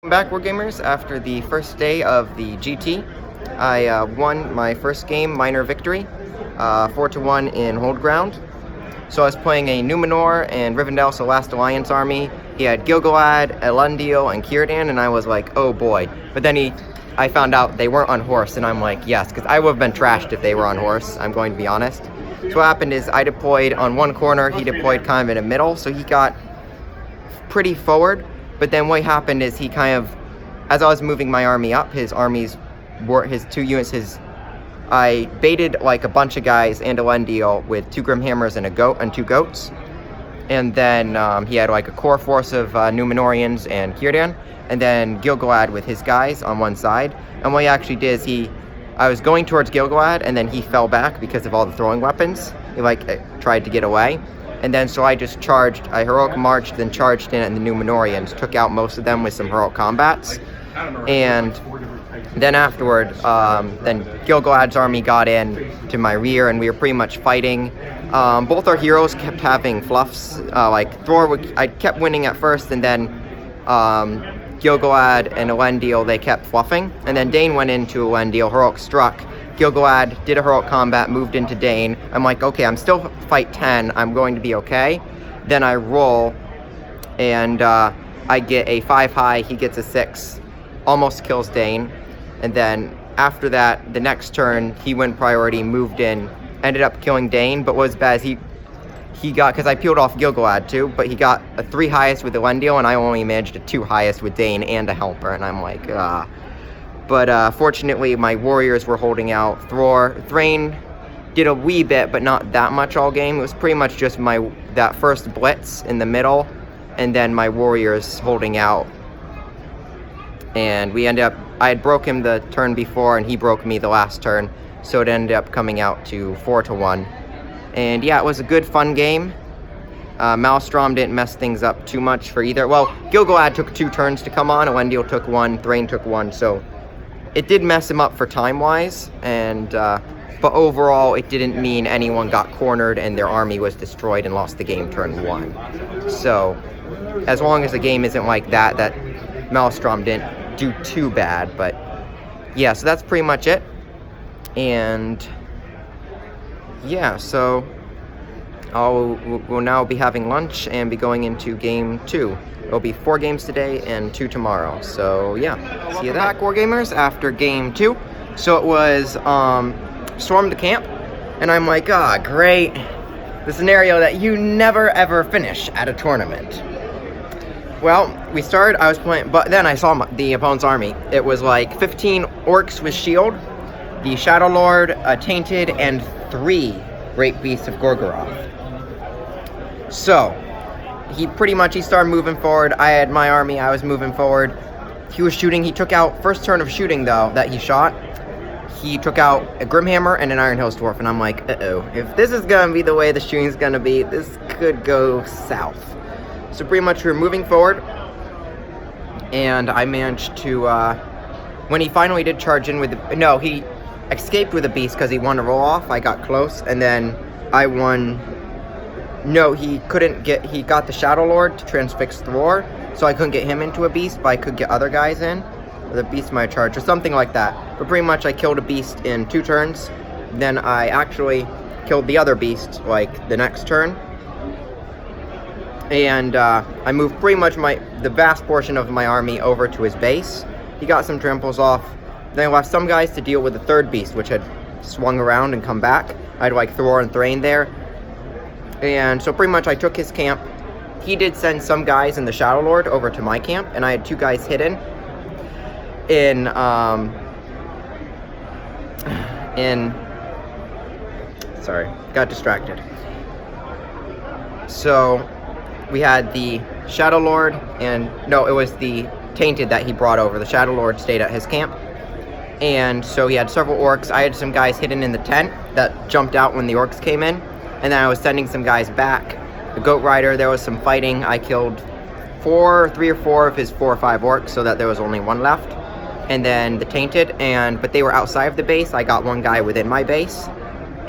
Welcome back, Wargamers. After the first day of the GT, I won my first game, minor victory, 4-1 in Hold Ground. So I was playing a Numenor and Rivendell's Last Alliance army. He had Gil-galad, Elendil, and Círdan, and I was like, oh boy. But then I found out they weren't on horse, and I'm like, yes, because I would have been trashed if they were on horse, I'm going to be honest. So what happened is I deployed on one corner, he deployed kind of in the middle, so he got pretty forward. But then what happened is he kind of, as I was moving my army up, his two units, I baited like a bunch of guys and Elendil with 2 Grimhammers and a goat and 2 goats. And then he had like a core force of Numenorians and Círdan, and then Gil-galad with his guys on one side. And what he actually did is I was going towards Gil-galad, and then he fell back because of all the throwing weapons. He tried to get away. And then so I just charged, I heroic marched, then charged in, and the Numenorians took out most of them with some heroic combats. And then afterward, then Gil-galad's army got in to my rear, and we were pretty much fighting. Both our heroes kept having fluffs, like Thor, I kept winning at first, and then Gil-galad and Elendil, they kept fluffing. And then Dane went into Elendil, heroic struck. Gil-galad did a heroic combat, moved into Dane. I'm like, okay, I'm still fight 10, I'm going to be okay. Then I roll, and I get a 5 high, he gets a 6, almost kills Dane. And then after that, the next turn, he went priority, moved in, ended up killing Dane, but what was bad is he got, because I peeled off Gil-galad too, but he got a 3 highest with Elendil, and I only managed a 2 highest with Dane and a helper, and I'm like, But fortunately, my warriors were holding out. Thrain did a wee bit, but not that much all game. It was pretty much just that first blitz in the middle, and then my warriors holding out. And we ended up, I had broke him the turn before, and he broke me the last turn, so it ended up coming out to 4-1. And yeah, it was a good, fun game. Maelstrom didn't mess things up too much for either. Well, Gil-galad took 2 turns to come on, Elendil took 1, Thrain took 1, so it did mess him up for time-wise, and but overall, it didn't mean anyone got cornered and their army was destroyed and lost the game turn 1. So, as long as the game isn't like that Maelstrom didn't do too bad. But yeah, so that's pretty much it. And yeah, so we'll now be having lunch and be going into game 2. It'll be 4 games today and 2 tomorrow. So yeah, see you back, Wargamers, after game 2. So it was storm the camp, and I'm like, great. The scenario that you never ever finish at a tournament. Well, we started, I was playing, but then I saw the opponent's army. It was like 15 orcs with shield, the Shadow Lord, a Tainted, and 3 Great Beasts of Gorgoroth. So he started moving forward. I had my army, I was moving forward. He was shooting, he took out, first turn of shooting though, that he shot, he took out a Grimhammer and an Iron Hills Dwarf, and I'm like, uh-oh, if this is gonna be the way the shooting's gonna be, this could go south. So pretty much we were moving forward, and I managed to, when he finally did charge in with he escaped with a beast because he won a roll off, I got close, and then I won. No, he got the Shadow Lord to transfix Thor, so I couldn't get him into a beast, but I could get other guys in. Or the beast might charge, or something like that. But pretty much I killed a beast in 2 turns. Then I actually killed the other beast, like, the next turn. And I moved pretty much the vast portion of my army over to his base. He got some tramples off. Then I left some guys to deal with the 3rd beast, which had swung around and come back. I had, like, Thor and Thrain there. And so pretty much I took his camp. He did send some guys in the Shadow Lord over to my camp, and I had 2 guys hidden sorry, got distracted. So we had the Shadow Lord, and no, it was the Tainted that he brought over. The Shadow Lord stayed at his camp. And so he had several orcs. I had some guys hidden in the tent that jumped out when the orcs came in. And then I was sending some guys back. The Goat Rider, there was some fighting. I killed 3 or 4 of his 4 or 5 orcs, so that there was only 1 left. And then the Tainted, but they were outside of the base. I got 1 guy within my base.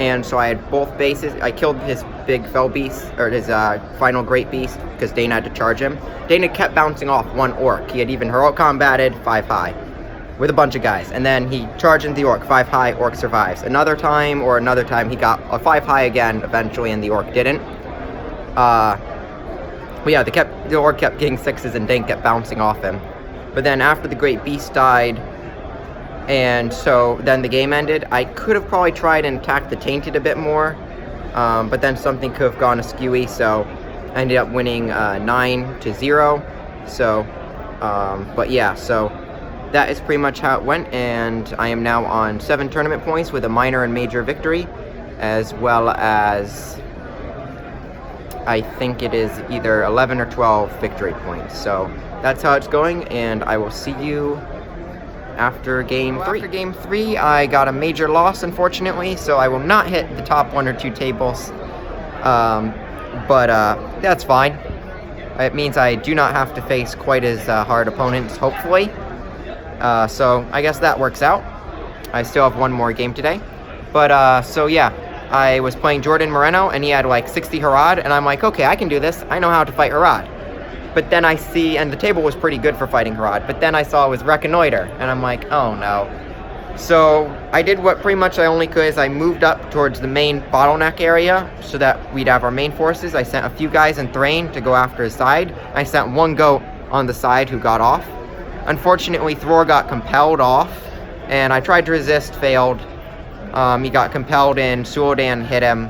And so I had both bases. I killed his big fell beast, or his final great beast, because Dane had to charge him. Dane had kept bouncing off one orc. He had even heroic combated 5 high with a bunch of guys. And then he charged into the orc, 5 high, orc survives. Another time he got a 5 high again eventually, and the orc didn't. But yeah, the orc kept getting 6s and Dane kept bouncing off him. But then after the great beast died, and so then the game ended, I could have probably tried and attacked the tainted a bit more, but then something could have gone askewy, so I ended up winning 9-0. So, but yeah, so that is pretty much how it went, and I am now on 7 tournament points with a minor and major victory, as well as I think it is either 11 or 12 victory points. So that's how it's going, and I will see you after game 3. After game 3, I got a major loss, unfortunately, so I will not hit the top 1 or 2 tables. But that's fine. It means I do not have to face quite as hard opponents, hopefully. So I guess that works out. I still have 1 more game today. But so yeah, I was playing Jordan Moreno, and he had like 60 Harad, and I'm like, okay, I can do this. I know how to fight Harad. But then I see, and the table was pretty good for fighting Harad, but then I saw it was Reconnoiter, and I'm like, oh no. So I did what pretty much I only could, is I moved up towards the main bottleneck area so that we'd have our main forces. I sent a few guys in Thrain to go after his side. I sent 1 goat on the side who got off. Unfortunately, Thror got compelled off, and I tried to resist, failed. He got compelled in, Suodan hit him.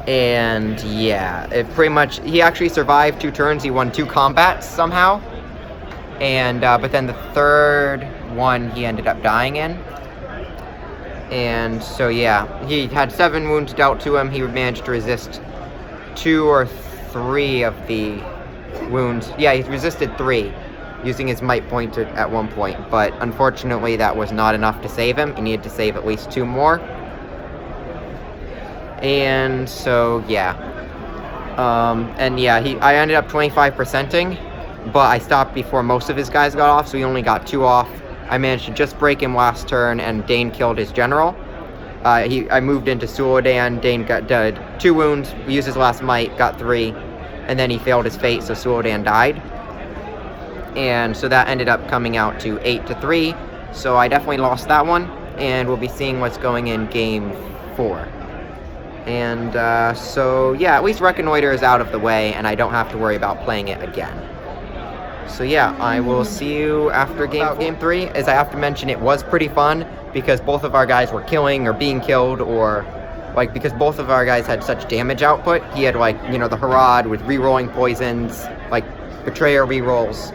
And yeah, it pretty much, he actually survived 2 turns. He won 2 combats somehow, and but then the 3rd one he ended up dying in. And so yeah, he had 7 wounds dealt to him. He managed to resist 2 or 3 of the wounds. Yeah, he resisted 3 using his might point at one point, but unfortunately that was not enough to save him. He needed to save at least 2 more. And so yeah, and yeah, I ended up 25%ing, but I stopped before most of his guys got off, so he only got 2 off. I managed to just break him last turn, and Dane killed his general. I moved into Suodan. Dane got 2 wounds, used his last might, got 3, and then he failed his fate, so Suodan died. And so that ended up coming out to 8-3, so I definitely lost that one, and we'll be seeing what's going in game 4. And so yeah, at least Reconnoiter is out of the way, and I don't have to worry about playing it again. So yeah, I will see you after game 3. As I have to mention, it was pretty fun, because both of our guys were killing or being killed, or like, because both of our guys had such damage output. He had, like, you know, the Harad with rerolling poisons, like Betrayer rerolls.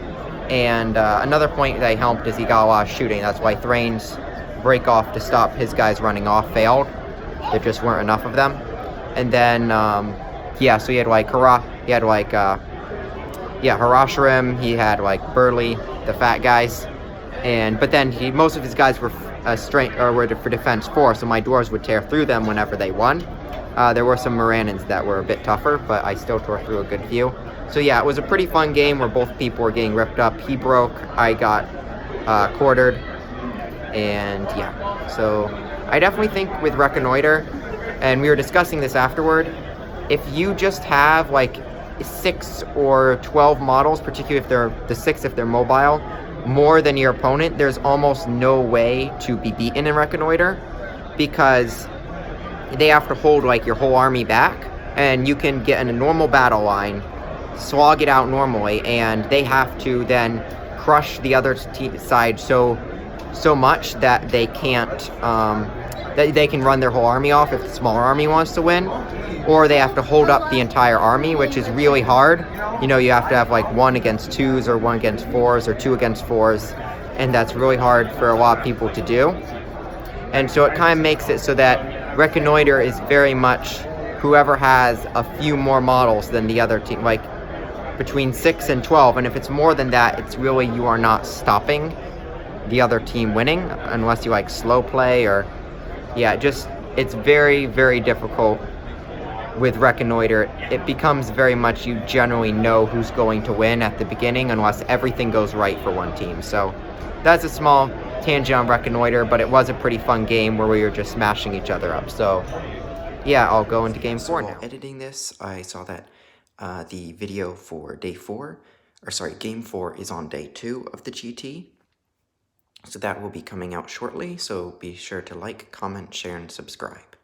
And another point that helped is he got a lot of shooting. That's why Thrain's break off to stop his guys running off failed. There just weren't enough of them. And then, yeah, so he had like Harasharim, he had like Burley, the fat guys. But then most of his guys were were for defense 4, so my dwarves would tear through them whenever they won. There were some Morannons that were a bit tougher, but I still tore through a good few. So yeah, it was a pretty fun game where both people were getting ripped up. He broke, I got quartered, and yeah. So I definitely think with Reconnoiter, and we were discussing this afterward, if you just have like 6 or 12 models, particularly if they're the 6 if they're mobile, more than your opponent, there's almost no way to be beaten in Reconnoiter, because they have to hold like your whole army back, and you can get in a normal battle line, slog it out normally, and they have to then crush the other side so much that they can't that they can run their whole army off if the smaller army wants to win, or they have to hold up the entire army, which is really hard. You know, you have to have like 1 against 2s or 1 against 4s or 2 against 4s, and that's really hard for a lot of people to do. And so it kind of makes it so that Reconnoiter is very much whoever has a few more models than the other team, like between 6 and 12, and if it's more than that, it's really, you are not stopping the other team winning unless you like slow play, or yeah, just it's very, very difficult with Reconnoiter. It becomes very much, you generally know who's going to win at the beginning unless everything goes right for one team. So that's a small tangent on Reconnoiter, but it was a pretty fun game where we were just smashing each other up. So yeah, I'll go into game 4 now. While editing this, I saw that the video for game 4 is on day 2 of the GT. So that will be coming out shortly, so be sure to like, comment, share, and subscribe.